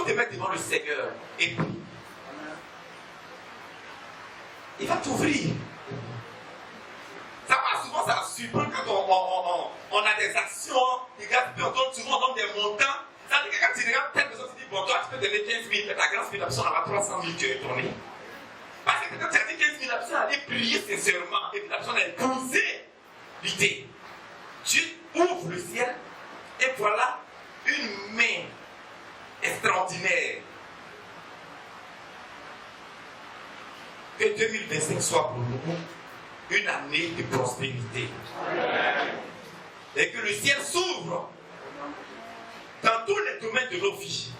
te mettre devant le Seigneur et prie. Il va t'ouvrir. Ça va souvent, ça surprend quand on a des actions, les gars, on donne souvent on donne des montants. Ça veut dire que quand tu regardes telle personne, tu dis, bon, toi, tu peux donner 15 000, mais ta grâce, la personne a 300 000, tu es tourné. Parce que quand tu as dit 15 000, la personne allait prier sincèrement, et puis la personne a épousé l'idée. Dieu ouvre le ciel, et voilà une main extraordinaire. Que 2025 soit pour nous une année de prospérité. Et que le ciel s'ouvre dans tous les domaines de nos vies.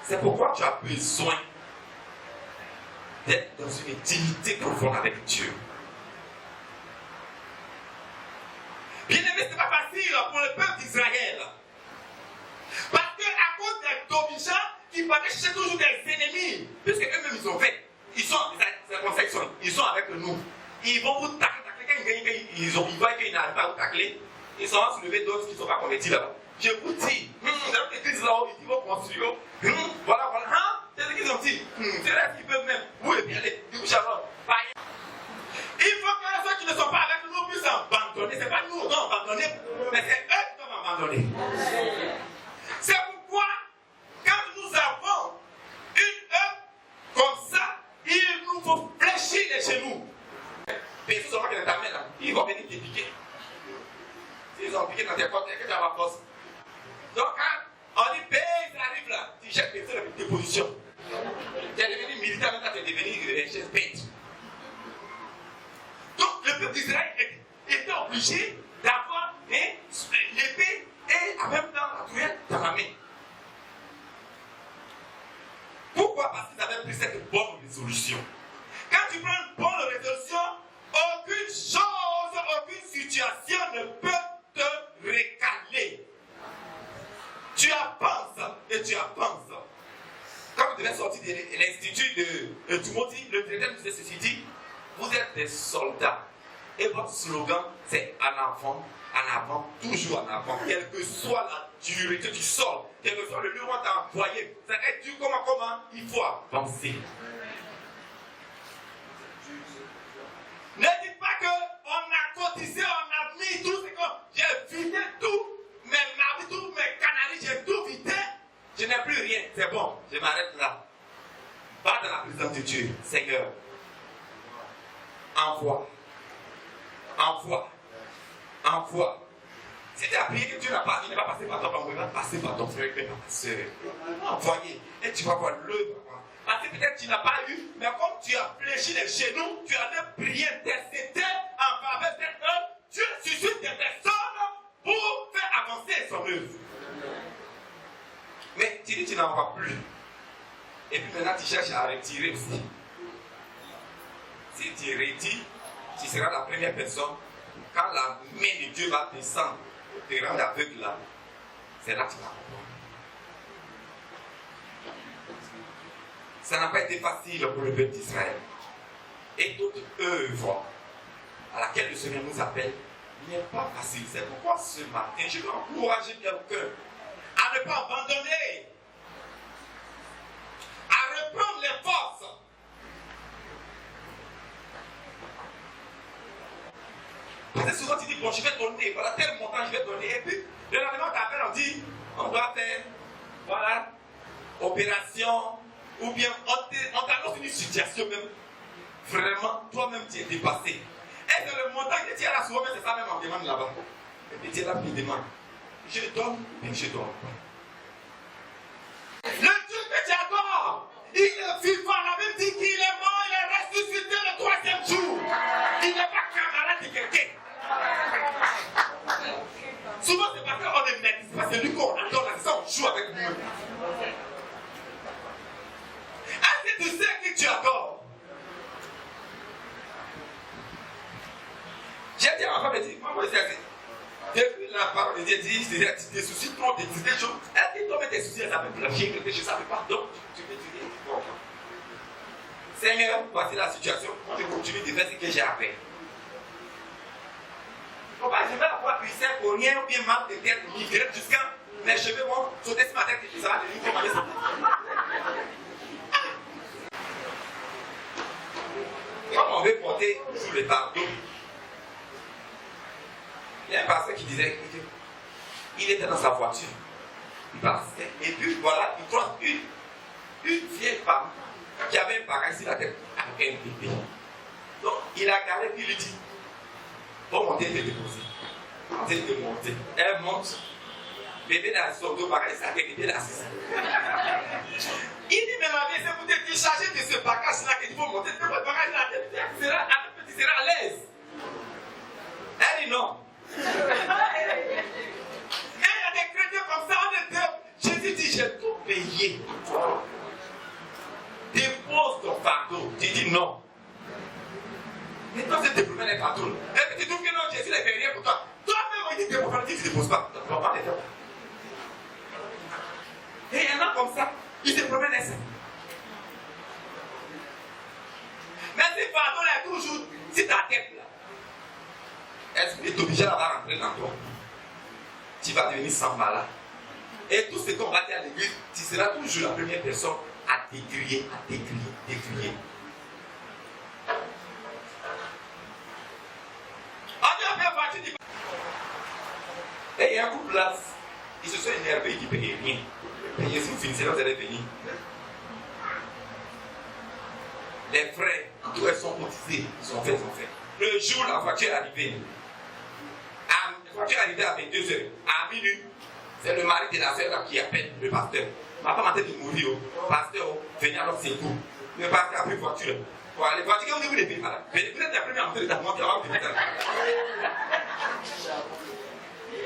C'est pourquoi tu as besoin d'être dans une intimité profonde avec Dieu. Bien aimé, ce n'est pas facile pour le peuple d'Israël. Parce qu'à cause des Tobichas qui partaient chercher toujours des ennemis, puisque eux-mêmes ils ont fait. Ils sont avec nous. Ils vont vous tacler. Ils voient qu'ils n'arrivent pas à vous tacler. Ils sont soulevés d'autres qui ne sont pas convertis là-bas. Je vous dis, dans l'église là-haut, ils vont construire. Voilà. C'est ce qu'ils ont dit. C'est là qu'ils peuvent même. Oui, bien aller. Du coup, Charlotte. Il faut que ceux qui ne sont pas avec nous puissent abandonner. Ce n'est pas nous qui devons abandonner, mais c'est eux qui doivent abandonner. C'est pourquoi, quand nous avons une œuvre comme ça, il nous faut fléchir les genoux. Mais si seulement que les dames là, ils vont venir te piquer. S'ils ont piqué dans tes côtes, que tu as la force. Donc quand on dit ils arrivent là, tu jettes tes positions. Tu es devenu militaire, maintenant tu es devenu chef bête. Donc le peuple d'Israël était obligé d'avoir l'épée et en même temps la truelle dans la main. Pourquoi? Parce qu'ils avaient pris cette bonne résolution. Quand tu prends une bonne résolution, aucune chose, aucune situation ne peut te récaler. Tu avances et tu avances. Quand vous devez sortir de l'institut de Timothy, le directeur nous disait ceci dit, vous êtes des soldats. Et votre slogan, c'est en avant, toujours en avant. Quelle que soit la durée que tu sors, quel que soit le lieu où on t'a envoyé, ça va être dur comment, il faut avancer. Ne dites pas qu'on a cotisé, on a mis tout ce que j'ai vidé tout, mes navires, tous mes canaries, j'ai tout vidé. Je n'ai plus rien, c'est bon, je m'arrête là. Va dans la présence de Dieu, Seigneur. Envoie. Si tu as prié que Dieu n'a pas, il n'est pas passé par ton papa, il va passer par ton frère, par ta soeur. Envoyez, et tu vas voir le papa. Parce que peut-être tu n'as pas eu, mais comme tu as fléchi les genoux, tu as prié, intercédé en faveur de cette œuvre, Dieu suscite des personnes pour faire avancer son œuvre. Mais tu dis que tu n'en vois plus. Et puis maintenant tu cherches à retirer aussi. Si tu retires, tu seras la première personne. Quand la main de Dieu va descendre, te rendre aveugle là, c'est là que tu vas comprendre. Ça n'a pas été facile pour le peuple d'Israël. Et toute œuvre à laquelle le Seigneur nous appelle n'est pas facile. C'est pourquoi ce matin, je veux encourager quelqu'un à ne pas abandonner, à reprendre les forces. Parce que souvent tu dis, bon, je vais donner, voilà tel montant je vais donner. Et puis, le lendemain, on t'appelle, on dit, on doit faire, voilà, opération, ou bien on t'annonce une situation même. Vraiment, toi-même tu es dépassé. Et c'est le montant que tu as là souvent, mais c'est ça même en demande là-bas. Et puis tu es là, puis il demande. Je donne, mais je donne. Le Dieu que tu adores, il est vivant, la Bible dit qu'il est mort, il est ressuscité le troisième jour. Il n'est pas camarade de quelqu'un. Souvent c'est parce qu'on est maître, c'est parce que lui qu'on adore, c'est ça on joue avec nous. Est-ce que tu sais qui tu adores? J'ai dit à ma femme, elle dit, maman, depuis la parole de Dieu dit, des soucis trop, des choses. Est-ce que toi, tes soucis, ça fait plancher quelque chose, ça fait pas. Donc, tu peux dire, bon. Seigneur, voici la situation. Moi, je continue de faire ce que j'ai appris. Papa, je vais avoir puissance pour rien ou bien mal de tête, migrer jusqu'à Mes cheveux vont sauter sur ma tête et ça va devenir comme ça. Comme on veut porter sous les fardeaux, il y a un pasteur qui disait qu'il était dans sa voiture. Il passait. Et puis voilà, il croise une vieille femme qui avait un bagage sur la tête avec un bébé. Donc il a garé puis il lui dit, bon, montez, te déposer. Montez, te monter. Elle monte. Bébé dans son dos, bagage, ça fait bébé là, c'est ça. Il dit, mais ma vie, c'est pour te décharger de ce bagage-là qu'il faut monter. C'est votre bagage là, tu seras à l'aise. Elle dit non. Et il y a des chrétiens comme ça, on était. Jésus dit, j'ai tout payé. Dépose ton fardeau. Tu dis non. Et toi, c'est tes premiers fardeaux. Et puis tu trouves que non, Jésus n'a fait rien pour toi. Toi-même, il dit, tu ne déposes pas. Et il y en a comme ça, ils se promènent les seins. Mais ce fardeau-là est toujours sur ta tête là. Est-ce que tu es obligé d'avoir rentré dans toi? Tu vas devenir sans malade. Et tout ce qu'on va dire à l'église, tu seras toujours la première personne à décrier, à décrier. Et il y a un couple là, ils se sont énervés, ils ne payaient rien. Et Jésus finissait, vous allez venir. Les frères, tous elles sont cotisés, ils sont faits. Le jour, la voiture est arrivée. La voiture est arrivée à 22h. À minuit, c'est le mari de la sœur qui appelle le pasteur. Ma femme a tête de mourir. Pasteur, venez à notre secours. Le pasteur a pris voiture. Voilà, les voitures, vous devez les payer. Vous êtes la première montée de ta montée avant de venir.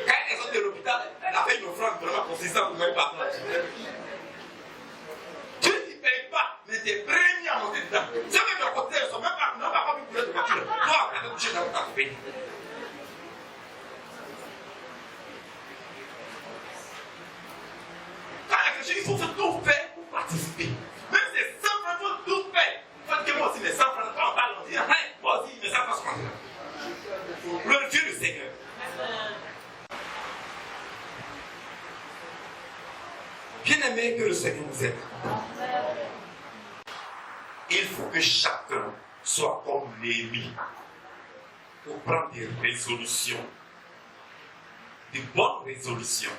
Quand elle sort de l'hôpital, elle a fait une offrande vraiment consistante pour même pas. Dieu ne paye pas, mais t'es premier à monter dedans. Ceux qui ont côté, ils ne sont même pas, non, pas vu de voiture. Toi, quand tu as touché dans ta paix. Quand les chrétiens, il faut tout faire pour participer. Même si c'est 100 francs, il faut tout faire. Il faut que moi aussi, mes 100 francs, quand on parle, on dit, moi aussi, mes 100 francs, c'est quoi? Glorifier le Seigneur. Bien-aimé, que le Seigneur nous aide. Il faut que chacun soit comme Néhémie pour prendre des résolutions, de bonnes résolutions.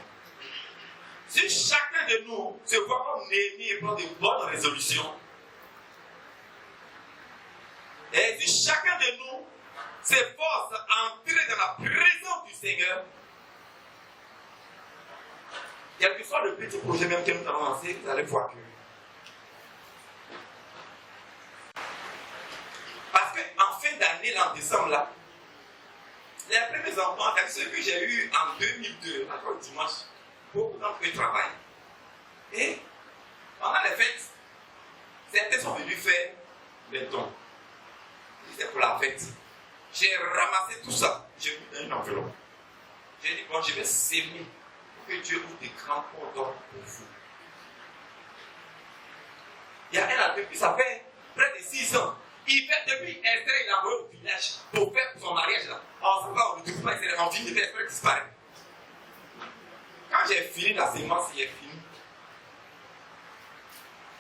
Si chacun de nous se voit comme Néhémie et prend de bonnes résolutions, et si chacun de nous s'efforce à entrer dans la présence du Seigneur, quel que soit le petit projet même que nous allons lancer, vous allez voir que. Parce qu'en fin d'année, là, en décembre, là, les premiers enfants, ceux que j'ai eu en 2002, encore le dimanche, beaucoup d'entre eux travaillent. Et pendant les fêtes, certains sont venus faire les dons. C'était pour la fête. J'ai ramassé tout ça. J'ai mis dans une enveloppe. J'ai dit, bon, je vais s'aimer. Que Dieu ouvre des grands portes pour vous. Il y a un depuis, ça fait près de 6 ans. Il fait depuis Esther, il a envoyé au village pour faire son mariage là. On s'en va, on ne trouve pas, on finit de faire Esther disparaître. Quand j'ai fini la sémence, il est fini.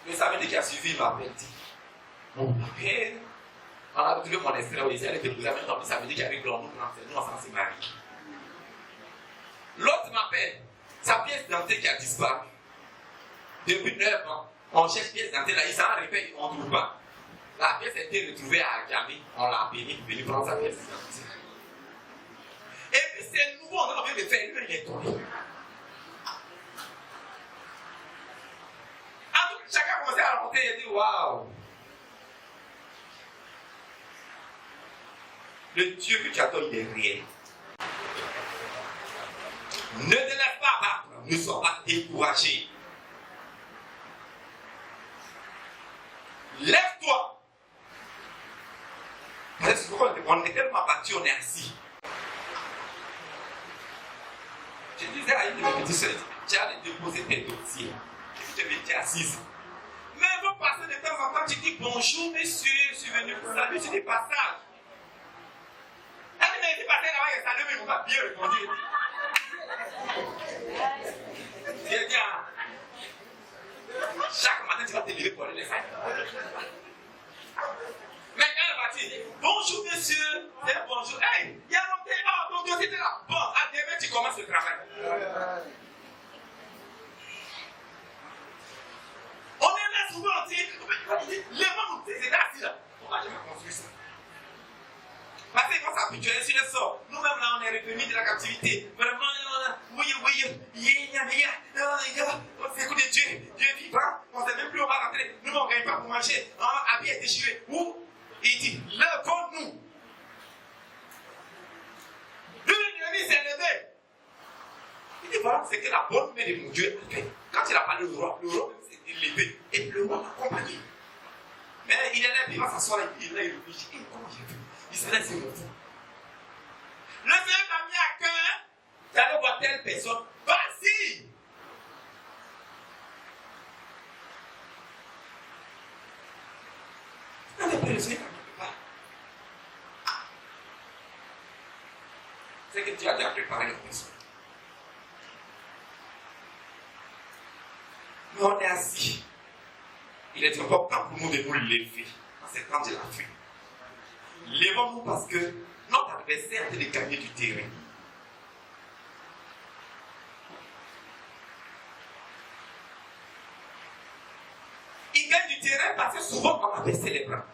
Le samedi qui a suivi, il m'appelle dit, mon père, on a trouvé mon Esther, il s'est allé vous avez entendu, ça veut dire qu'il y avait grand nous, nous ensemble s'est mariés. L'autre m'appelle. Sa pièce dentelle qui a disparu. Depuis 9 ans, on cherche pièce dentelle là, il s'en répète, on ne trouve pas. La pièce a été retrouvée à Agamé, on l'a béni, venu prendre sa pièce dentelle. Et puis c'est nouveau, on a envie de faire, lui il est tombé. Chacun a commencé à raconter, il a dit waouh! Le Dieu que tu adores, il est réel. Ne te laisse pas battre, ne sois pas découragé. Lève-toi. Parce qu'on est tellement battu, on est assis. Je disais à une de mes petites soeurs, tu as déposé tes dossiers. Je m'étais assise. Mais vous passez de temps en temps, tu dis bonjour monsieur, je suis venu pour saluer sur des passages. Elle dit, mais il est passé là-bas, il a salué, mais il m'a bien répondu. travail. On est là souvent, on dit, les gens c'est assis là. On va jamais construire ça. Parce qu'il faut s'habituer sur le sort. Nous-mêmes là, on est revenus de la captivité. Vraiment, oui, on s'écoute de Dieu. Dieu est vivant. On ne sait même plus où on va rentrer. Nous, on ne gagne pas pour manger. Habit est déchiré. Où? Il dit, levons-nous. L'ennemi s'est levé. Il dit, voilà, c'est que la bonne main de mon Dieu a fait. Quand il a parlé au roi s'est levé. Et le roi l'a accompagné. Mais il est là, il va s'asseoir, il réfléchit. Et comment j'ai vu? Il se laisse mon fou. Le Seigneur t'a mis à cœur d'aller voir telle personne. Vas-y! Le Seigneur ne peut pas. C'est que Dieu a déjà préparé la personne. Mais on est assis. Il est important pour nous de nous lever dans cette temps de la fuite. Levons-nous parce que notre adversaire est en train de gagner du terrain. Il gagne du terrain parce que souvent on a baissé les bras.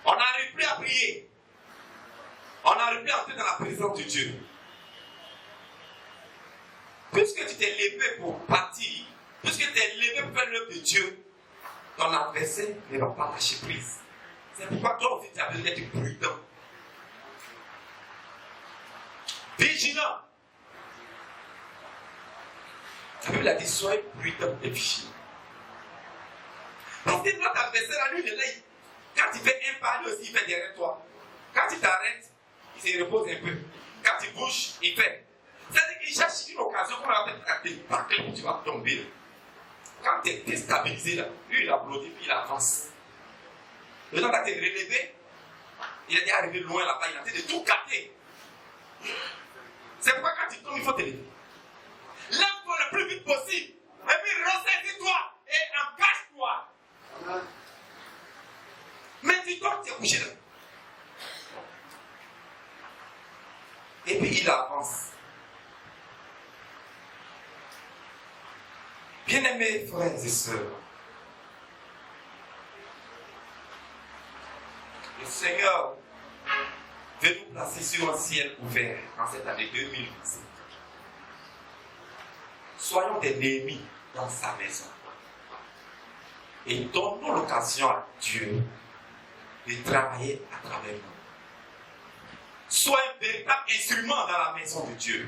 On n'arrive plus à prier. On n'arrive plus à entrer dans la présence de Dieu. Puisque tu t'es levé pour partir, puisque tu t'es levé pour faire l'œuvre de Dieu, ton adversaire ne va pas lâcher prise. C'est pourquoi toi aussi tu as besoin d'être prudent. Vigilant. La Bible a dit soyez prudent et vigilant. Parce que notre adversaire, lui, il est là. Quand il fait un pas, lui aussi, il fait derrière toi. Quand il t'arrête, il se repose un peu. Quand il bouge, il fait. C'est-à-dire qu'il cherche une occasion qu'on va faire te tacler où tu vas tomber. Quand tu es déstabilisé, là, lui, il a bloqué, puis il avance. Le temps d'être relevé, il est arrivé loin là-bas, il a fait de tout capter. C'est pourquoi quand tu tombes, il faut te lever. Lève-toi le plus vite possible. Et puis ressaisis-toi et engage-toi. Mais dis-toi que tu es couché là. Et puis il avance. Bien-aimés frères et sœurs, le Seigneur veut nous placer sur un ciel ouvert en cette année 2025. Soyons des Néhémies dans sa maison. Et donnons l'occasion à Dieu de travailler à travers nous. Sois un véritable instrument dans la maison de Dieu.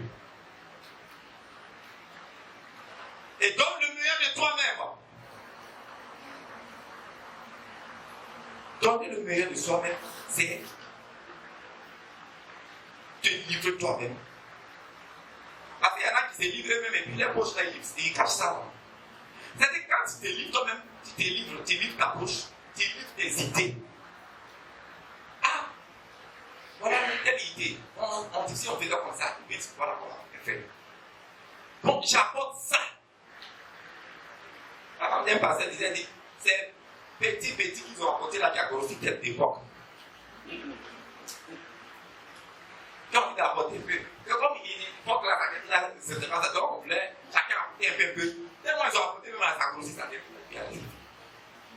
Et donne le meilleur de toi-même. Donner le meilleur de soi-même, c'est te livrer toi-même. Parce qu'il y en a qui se livrent eux-mêmes et puis les poches là, ils cachent ça. C'est-à-dire que quand tu te livres toi-même, tu livres ta bouche, tu livres tes idées. Ah, voilà une telle idée. On dit si on fait comme ça, voilà comment on fait. Donc j'apporte ça. Avant d'un passage, il disait, c'est petit qu'ils ont apporté la diagnostic de l'époque. Quand il a apporté peu, comme il faut que la c'était pas ça complet, chacun a apporté un peu. Tellement ils ont apporté même la diagnostic, ça fait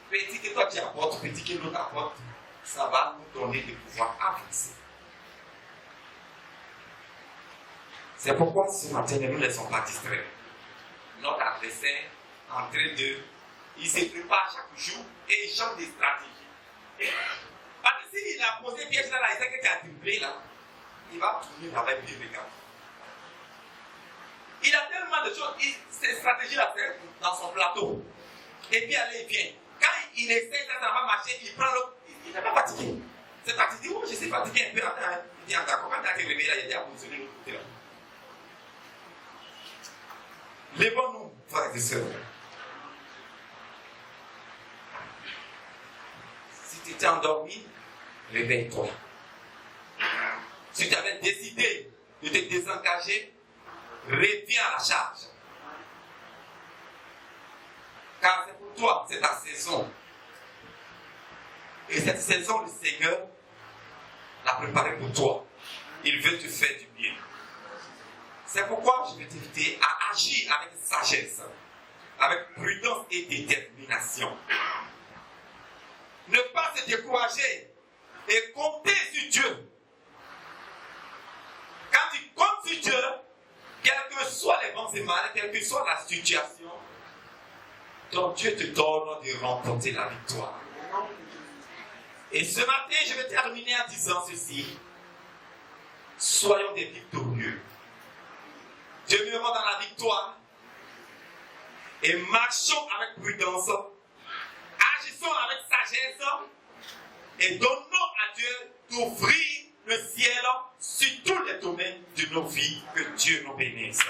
petit que toi tu apportes, petit que l'autre apporte, ça va nous donner le pouvoir avancer. C'est pourquoi ce matin, ne nous laissons pas distraire. Notre adversaire en train de. Il se prépare chaque jour et il change des stratégies. Parce que s'il a posé piège là, il sait que tu as doublé là, il va tourner avec pied de gars. Il a tellement de choses, ces stratégies-là dans son plateau. Et puis allez, il vient. Quand il essaie, ça va marcher, il prend l'autre. Il n'est pas fatigué. C'est fatigué, oui, je suis fatigué un peu. Il dit, d'accord, quand tu as été réveillé là, il a déjà positionné l'autre côté là. Levons-nous, frères et sœurs. Si tu étais endormi, réveille-toi. Si tu avais décidé de te désengager, reviens à la charge. Car c'est pour toi, c'est ta saison. Et cette saison, le Seigneur l'a préparée pour toi. Il veut te faire du bien. C'est pourquoi je vais t'inviter à agir avec sagesse, avec prudence et détermination. Ne pas se décourager et compter sur Dieu. Quand tu comptes sur Dieu, quels que soient les bons et mal, quelle que soit la situation, ton Dieu te donne de remporter la victoire. Et ce matin, je vais terminer en disant ceci. Soyons des victorieux. Dieu me rend dans la victoire. Et marchons avec prudence. Agissons avec sagesse. Et donnons à Dieu d'ouvrir le ciel sur tous les domaines de nos vies. Que Dieu nous bénisse.